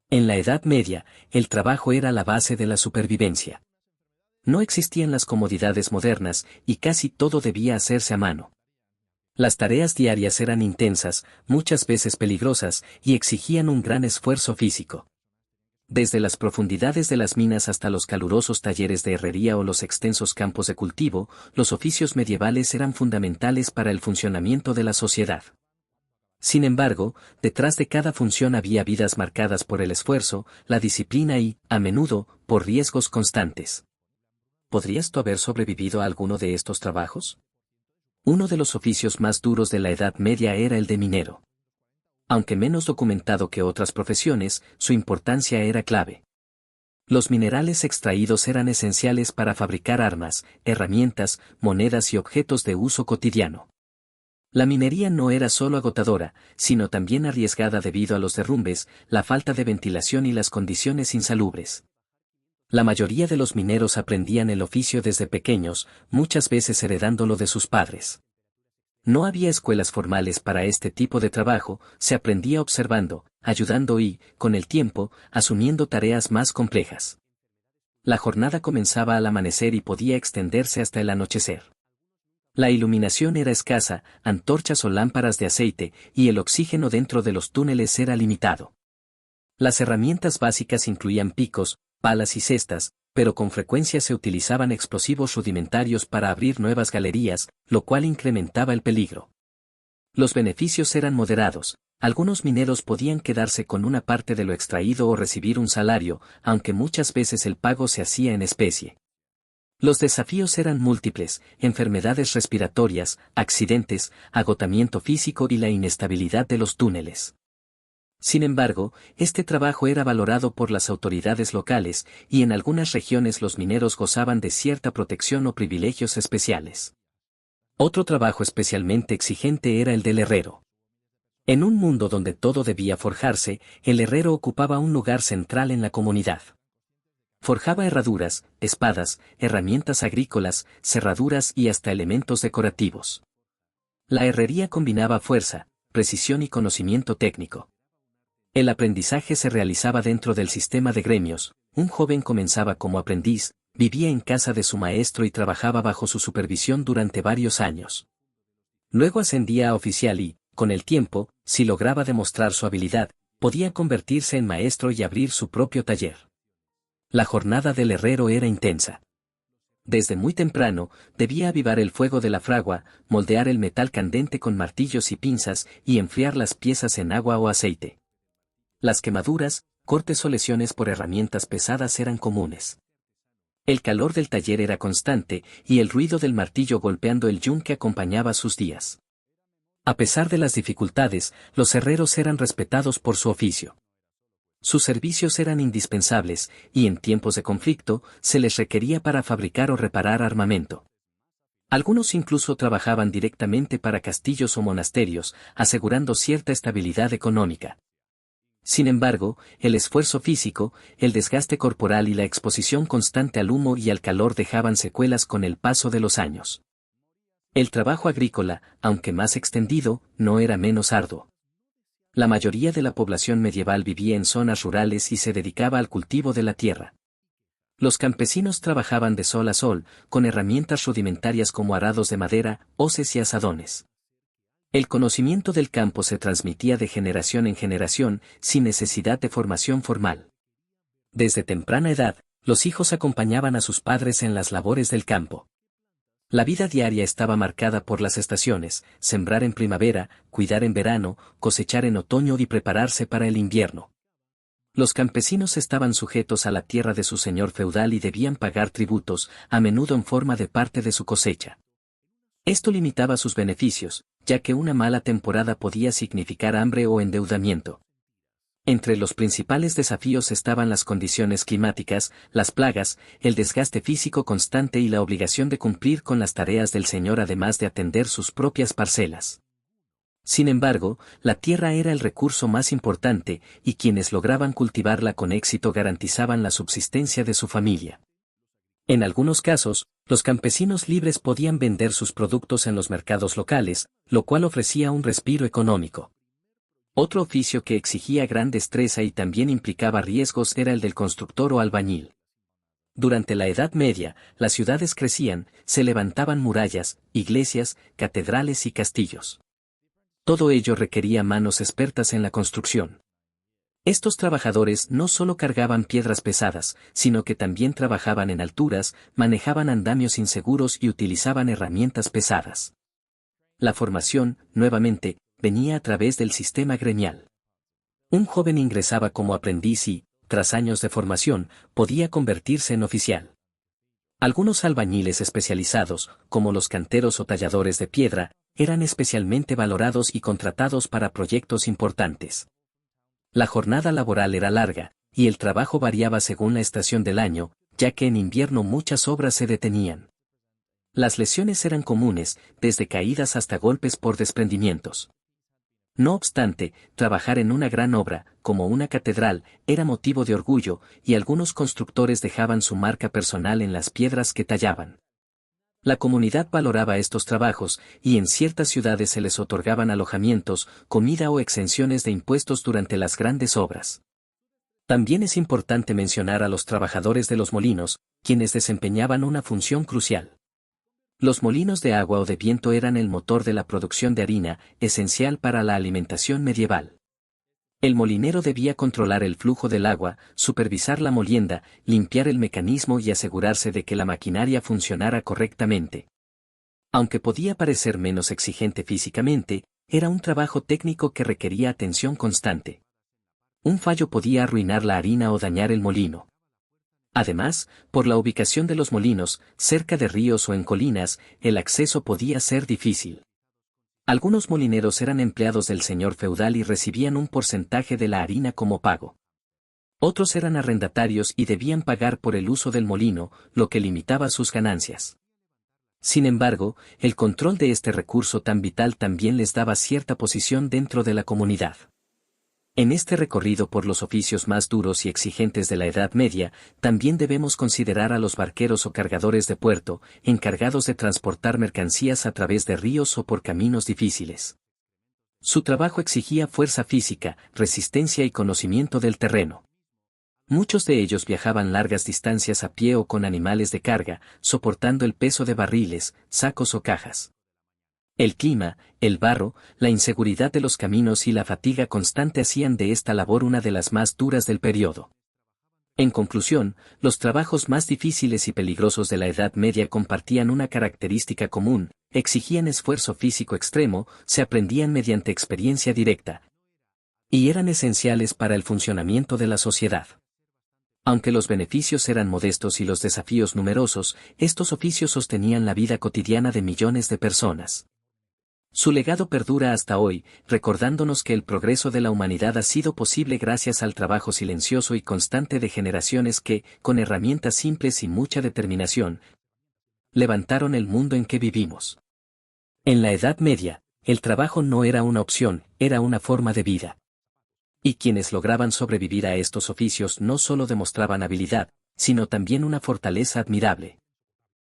En la Edad Media, el trabajo era la base de la supervivencia. No existían las comodidades modernas y casi todo debía hacerse a mano. Las tareas diarias eran intensas, muchas veces peligrosas, y exigían un gran esfuerzo físico. Desde las profundidades de las minas hasta los calurosos talleres de herrería o los extensos campos de cultivo, los oficios medievales eran fundamentales para el funcionamiento de la sociedad. Sin embargo, detrás de cada función había vidas marcadas por el esfuerzo, la disciplina y, a menudo, por riesgos constantes. ¿Podrías tú haber sobrevivido a alguno de estos trabajos? Uno de los oficios más duros de la Edad Media era el de minero. Aunque menos documentado que otras profesiones, su importancia era clave. Los minerales extraídos eran esenciales para fabricar armas, herramientas, monedas y objetos de uso cotidiano. La minería no era solo agotadora, sino también arriesgada debido a los derrumbes, la falta de ventilación y las condiciones insalubres. La mayoría de los mineros aprendían el oficio desde pequeños, muchas veces heredándolo de sus padres. No había escuelas formales para este tipo de trabajo, se aprendía observando, ayudando y, con el tiempo, asumiendo tareas más complejas. La jornada comenzaba al amanecer y podía extenderse hasta el anochecer. La iluminación era escasa, antorchas o lámparas de aceite, y el oxígeno dentro de los túneles era limitado. Las herramientas básicas incluían picos, palas y cestas, pero con frecuencia se utilizaban explosivos rudimentarios para abrir nuevas galerías, lo cual incrementaba el peligro. Los beneficios eran moderados, algunos mineros podían quedarse con una parte de lo extraído o recibir un salario, aunque muchas veces el pago se hacía en especie. Los desafíos eran múltiples: enfermedades respiratorias, accidentes, agotamiento físico y la inestabilidad de los túneles. Sin embargo, este trabajo era valorado por las autoridades locales, y en algunas regiones los mineros gozaban de cierta protección o privilegios especiales. Otro trabajo especialmente exigente era el del herrero. En un mundo donde todo debía forjarse, el herrero ocupaba un lugar central en la comunidad. Forjaba herraduras, espadas, herramientas agrícolas, cerraduras y hasta elementos decorativos. La herrería combinaba fuerza, precisión y conocimiento técnico. El aprendizaje se realizaba dentro del sistema de gremios. Un joven comenzaba como aprendiz, vivía en casa de su maestro y trabajaba bajo su supervisión durante varios años. Luego ascendía a oficial y, con el tiempo, si lograba demostrar su habilidad, podía convertirse en maestro y abrir su propio taller. La jornada del herrero era intensa. Desde muy temprano, debía avivar el fuego de la fragua, moldear el metal candente con martillos y pinzas y enfriar las piezas en agua o aceite. Las quemaduras, cortes o lesiones por herramientas pesadas eran comunes. El calor del taller era constante, y el ruido del martillo golpeando el yunque acompañaba sus días. A pesar de las dificultades, los herreros eran respetados por su oficio. Sus servicios eran indispensables, y en tiempos de conflicto, se les requería para fabricar o reparar armamento. Algunos incluso trabajaban directamente para castillos o monasterios, asegurando cierta estabilidad económica. Sin embargo, el esfuerzo físico, el desgaste corporal y la exposición constante al humo y al calor dejaban secuelas con el paso de los años. El trabajo agrícola, aunque más extendido, no era menos arduo. La mayoría de la población medieval vivía en zonas rurales y se dedicaba al cultivo de la tierra. Los campesinos trabajaban de sol a sol, con herramientas rudimentarias como arados de madera, hoces y azadones. El conocimiento del campo se transmitía de generación en generación, sin necesidad de formación formal. Desde temprana edad, los hijos acompañaban a sus padres en las labores del campo. La vida diaria estaba marcada por las estaciones: sembrar en primavera, cuidar en verano, cosechar en otoño y prepararse para el invierno. Los campesinos estaban sujetos a la tierra de su señor feudal y debían pagar tributos, a menudo en forma de parte de su cosecha. Esto limitaba sus beneficios, ya que una mala temporada podía significar hambre o endeudamiento. Entre los principales desafíos estaban las condiciones climáticas, las plagas, el desgaste físico constante y la obligación de cumplir con las tareas del señor además de atender sus propias parcelas. Sin embargo, la tierra era el recurso más importante, y quienes lograban cultivarla con éxito garantizaban la subsistencia de su familia. En algunos casos, los campesinos libres podían vender sus productos en los mercados locales, lo cual ofrecía un respiro económico. Otro oficio que exigía gran destreza y también implicaba riesgos era el del constructor o albañil. Durante la Edad Media, las ciudades crecían, se levantaban murallas, iglesias, catedrales y castillos. Todo ello requería manos expertas en la construcción. Estos trabajadores no solo cargaban piedras pesadas, sino que también trabajaban en alturas, manejaban andamios inseguros y utilizaban herramientas pesadas. La formación, nuevamente, venía a través del sistema gremial. Un joven ingresaba como aprendiz y, tras años de formación, podía convertirse en oficial. Algunos albañiles especializados, como los canteros o talladores de piedra, eran especialmente valorados y contratados para proyectos importantes. La jornada laboral era larga, y el trabajo variaba según la estación del año, ya que en invierno muchas obras se detenían. Las lesiones eran comunes, desde caídas hasta golpes por desprendimientos. No obstante, trabajar en una gran obra, como una catedral, era motivo de orgullo, y algunos constructores dejaban su marca personal en las piedras que tallaban. La comunidad valoraba estos trabajos, y en ciertas ciudades se les otorgaban alojamientos, comida o exenciones de impuestos durante las grandes obras. También es importante mencionar a los trabajadores de los molinos, quienes desempeñaban una función crucial. Los molinos de agua o de viento eran el motor de la producción de harina, esencial para la alimentación medieval. El molinero debía controlar el flujo del agua, supervisar la molienda, limpiar el mecanismo y asegurarse de que la maquinaria funcionara correctamente. Aunque podía parecer menos exigente físicamente, era un trabajo técnico que requería atención constante. Un fallo podía arruinar la harina o dañar el molino. Además, por la ubicación de los molinos, cerca de ríos o en colinas, el acceso podía ser difícil. Algunos molineros eran empleados del señor feudal y recibían un porcentaje de la harina como pago. Otros eran arrendatarios y debían pagar por el uso del molino, lo que limitaba sus ganancias. Sin embargo, el control de este recurso tan vital también les daba cierta posición dentro de la comunidad. En este recorrido por los oficios más duros y exigentes de la Edad Media, también debemos considerar a los barqueros o cargadores de puerto, encargados de transportar mercancías a través de ríos o por caminos difíciles. Su trabajo exigía fuerza física, resistencia y conocimiento del terreno. Muchos de ellos viajaban largas distancias a pie o con animales de carga, soportando el peso de barriles, sacos o cajas. El clima, el barro, la inseguridad de los caminos y la fatiga constante hacían de esta labor una de las más duras del periodo. En conclusión, los trabajos más difíciles y peligrosos de la Edad Media compartían una característica común: exigían esfuerzo físico extremo, se aprendían mediante experiencia directa, y eran esenciales para el funcionamiento de la sociedad. Aunque los beneficios eran modestos y los desafíos numerosos, estos oficios sostenían la vida cotidiana de millones de personas. Su legado perdura hasta hoy, recordándonos que el progreso de la humanidad ha sido posible gracias al trabajo silencioso y constante de generaciones que, con herramientas simples y mucha determinación, levantaron el mundo en que vivimos. En la Edad Media, el trabajo no era una opción, era una forma de vida. Y quienes lograban sobrevivir a estos oficios no solo demostraban habilidad, sino también una fortaleza admirable.